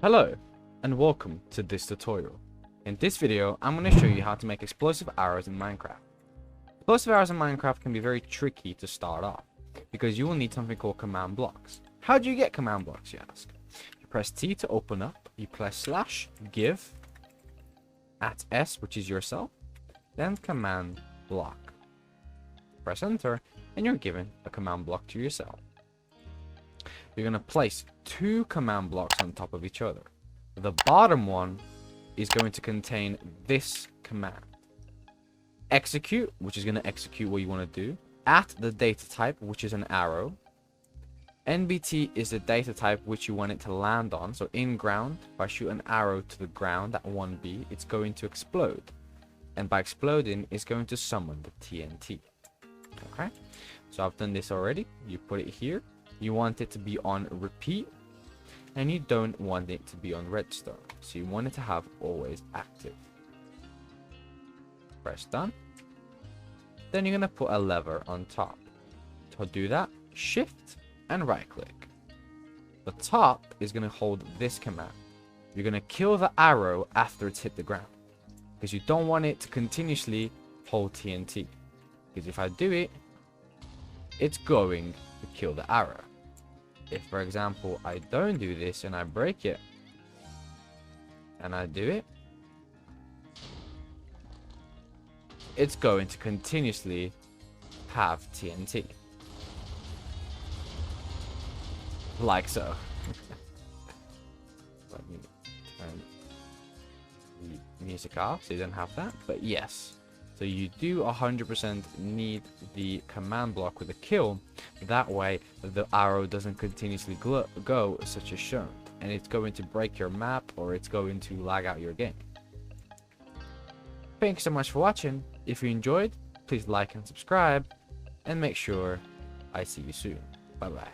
Hello and welcome to this tutorial. In this video, I'm going to show you how to make explosive arrows in Minecraft. Explosive arrows in Minecraft can be very tricky to start off because you will need something called command blocks. How do you get command blocks, you ask? You press T to open up, you press slash give at S, which is yourself, then command block. Press enter and you're given a command block to yourself. You're going to place two command blocks on top of each other. The bottom one is going to contain this command. Execute, which is going to execute what you want to do. At the data type, which is an arrow. NBT is the data type which you want it to land on. So in ground, if I shoot an arrow to the ground at 1B, it's going to explode. And by exploding, it's going to summon the TNT. Okay, so I've done this already. You put it here. You want it to be on repeat, and you don't want it to be on redstone. So you want it to have always active. Press done. Then you're going to put a lever on top. To do that, shift and right click. The top is going to hold this command. You're going to kill the arrow after it's hit the ground, because you don't want it to continuously hold TNT. Because if I do it, it's going to kill the arrow. If, for example, I don't do this and I break it, and I do it, it's going to continuously have TNT. Like so. Let me turn the music off so you don't have that. But yes. So you do 100% need the command block with a kill. That way the arrow doesn't continuously go such as shown. And it's going to break your map or it's going to lag out your game. Thanks so much for watching. If you enjoyed, please like and subscribe. And make sure I see you soon. Bye bye.